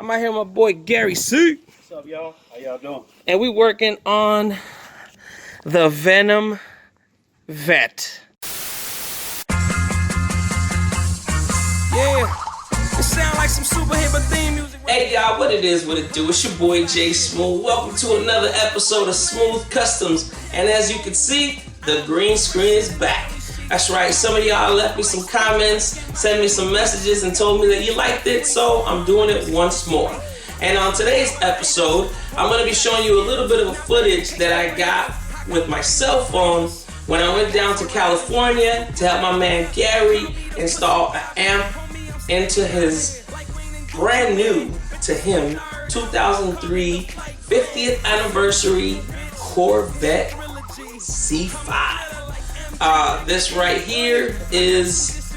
I'm out here with my boy Gary C. What's up, y'all? How y'all doing? And we working on the Venom Vet. Yeah, it sound like some super hip theme music. Hey y'all, what it is, what it do? It's your boy Jay Smooth. Welcome to another episode of Smooth Customs. And as you can see, the green screen is back. That's right, some of y'all left me some comments, sent me some messages, and told me that you liked it, so I'm doing it once more. And on today's episode, I'm going to be showing you a little bit of a footage that I got with my cell phone when I went down to California to help my man Gary install an amp into his brand new to him 2003 50th anniversary Corvette C5. This right here is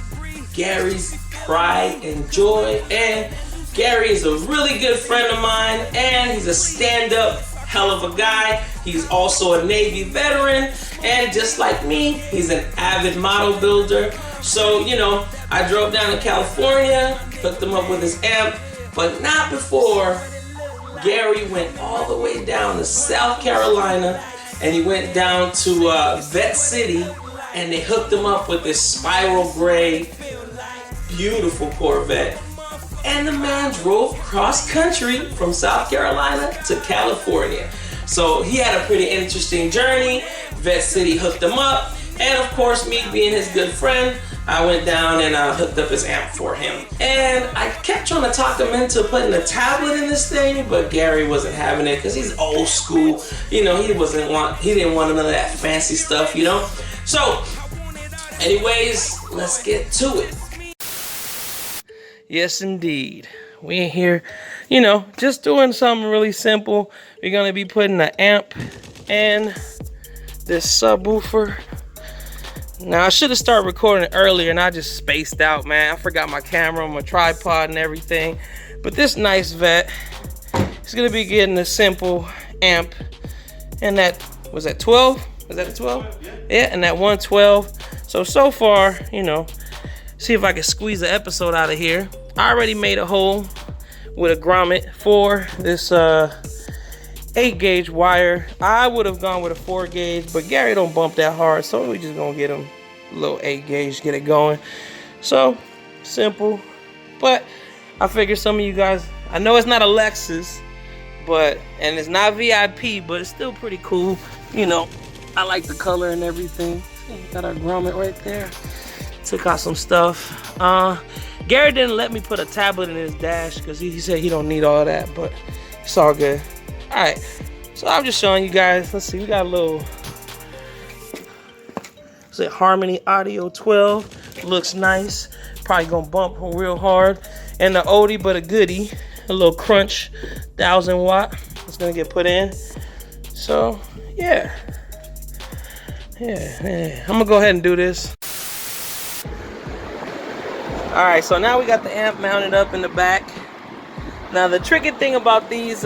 Gary's pride and joy, and Gary is a really good friend of mine, and he's a stand-up hell of a guy. He's also a Navy veteran, and just like me, he's an avid model builder. So, you know, I drove down to California, hooked him up with his amp, but not before Gary went all the way down to South Carolina, and he went down to Vet City, and they hooked him up with this spiral gray, beautiful Corvette. And the man drove cross country from South Carolina to California. So he had a pretty interesting journey. Vet City hooked him up. And of course, me being his good friend, I went down and hooked up his amp for him. And I kept trying to talk him into putting a tablet in this thing, but Gary wasn't having it because he's old school. You know, he didn't want none of that fancy stuff, you know? So, anyways, let's get to it. Yes, indeed. We in here, you know, just doing something really simple. We're going to be putting an amp and this subwoofer. Now, I should have started recording earlier, and I just spaced out, man. I forgot my camera, my tripod, and everything. But this nice vet is going to be getting a simple amp. And that, was that 12? Was that a 12? Yeah, and that 112. So far, you know, see if I can squeeze the episode out of here. I already made a hole with a grommet for this 8 gauge wire. I would have gone with a 4 gauge, but Gary don't bump that hard, so we just gonna get him a little 8 gauge, get it going. So simple, but I figure some of you guys, I know it's not a Lexus, and it's not VIP, but it's still pretty cool. You know, I like the color and everything. Got our grommet right there. Took out some stuff. Gary didn't let me put a tablet in his dash because he said he don't need all of that, but it's all good. All right, so I'm just showing you guys. Let's see, we got a little, is it Harmony Audio 12? Looks nice. Probably gonna bump real hard. And the oldie but a goodie, a little crunch 1000 watt. It's gonna get put in. So yeah. I'm gonna go ahead and do this. All right, so now we got the amp mounted up in the back. Now the tricky thing about these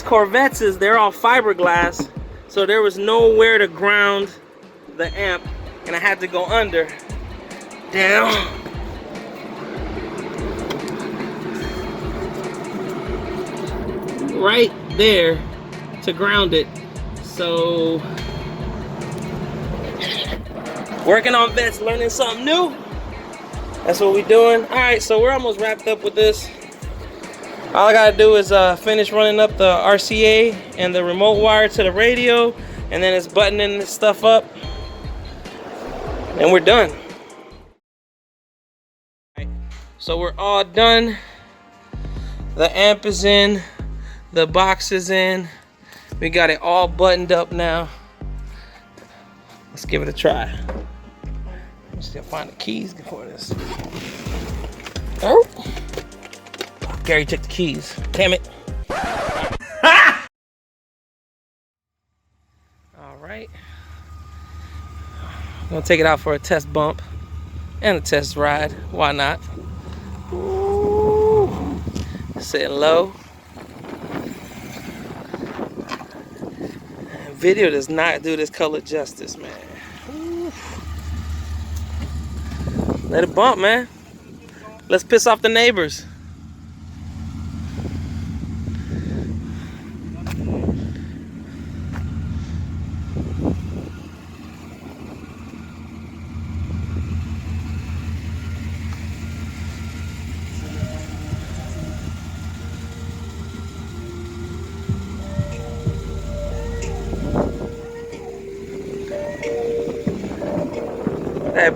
Corvettes is they're all fiberglass, so there was nowhere to ground the amp, and I had to go under, down, right there to ground it. So working on vets, learning something new. That's what we're doing. All right, so we're almost wrapped up with this. All I gotta do is finish running up the RCA and the remote wire to the radio, and then it's buttoning this stuff up, and we're done. All right, so we're all done. The amp is in, the box is in. We got it all buttoned up now. Let's give it a try. Let's still find the keys before this. Oh, Gary took the keys. Damn it. All right. I'm gonna take it out for a test bump and a test ride. Why not? Ooh. Sitting low. Video does not do this color justice, man. Ooh. Let it bump, man. Let's piss off the neighbors.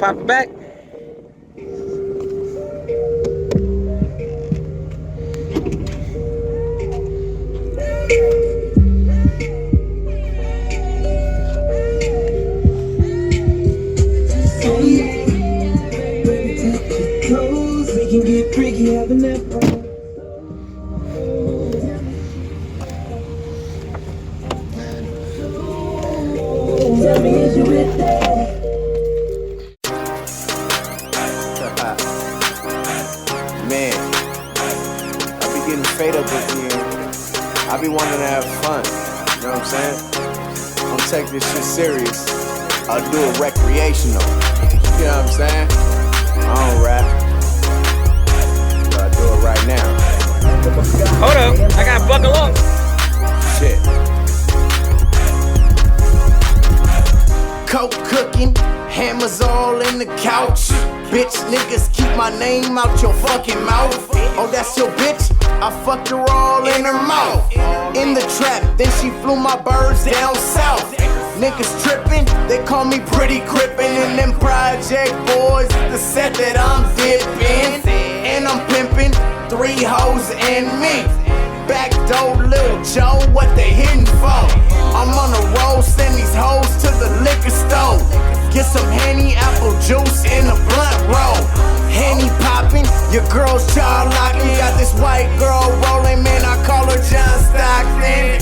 pop it back. We can get freaky having that fun. Tell me, is you with that? Man, I be getting fed up with you. I be wanting to have fun. You know what I'm saying? I'm take this shit serious. I'll do it recreational. You know what I'm saying? I don't rap. But I do it right now. Hold up, I gotta buckle up. Shit. Coke cooking, hammers all in the couch. Bitch, niggas keep my name out your fucking mouth. Oh, that's your bitch? I fucked her all in her mouth. In the trap, then she flew my birds down south. Niggas trippin', they call me Pretty Crippin'. And them project boys, the set that I'm dippin'. And I'm pimpin', 3 hoes and me. Backdoor Lil Joe, what they hitting for? I'm on a roll, send these hoes to the liquor store. Get some Henny apple juice in a blunt roll. Henny poppin', your girl's jaw locking. Got this white girl rollin', man, I call her John Stockton.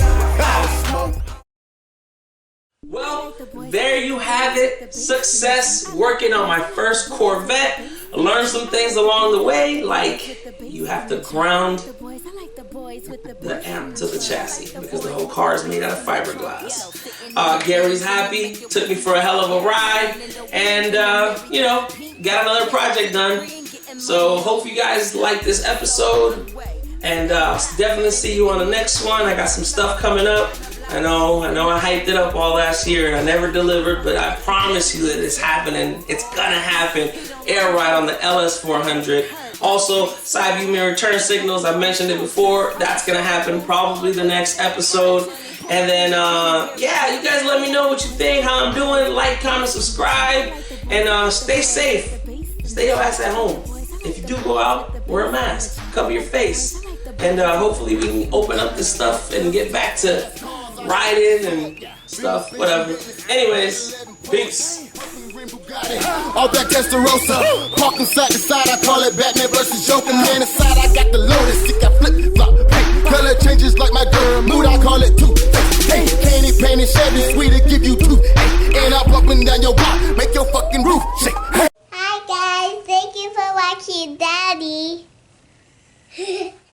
Well, there you have it. Success working on my first Corvette. I learned some things along the way, like you have to ground the amp to the chassis because the whole car is made out of fiberglass. Gary's happy, took me for a hell of a ride, and you know, got another project done. So hope you guys like this episode, and I'll definitely see you on the next one. I got some stuff coming up. I know I hyped it up all last year and I never delivered, but I promise you that it's happening. It's gonna happen. Air ride on the LS400. Also, side view mirror turn signals, I mentioned it before. That's gonna happen probably the next episode. And then, yeah, you guys let me know what you think, how I'm doing. Like, comment, subscribe, and stay safe. Stay your ass at home. If you do go out, wear a mask, cover your face. And hopefully we can open up this stuff and get back to riding and stuff, whatever. Anyways, peace. All that Testarossa, parking side to side, I call it Batman versus Joker. Man, inside I got the Lotus, stick, I flip flop. Hey, color changes like my girl mood, I call it two. Hey, candy painted Chevy, sweet to give you two. Hey, and I'm bumping down your block, make your fucking roof shake. Hey. Hi guys, thank you for watching that.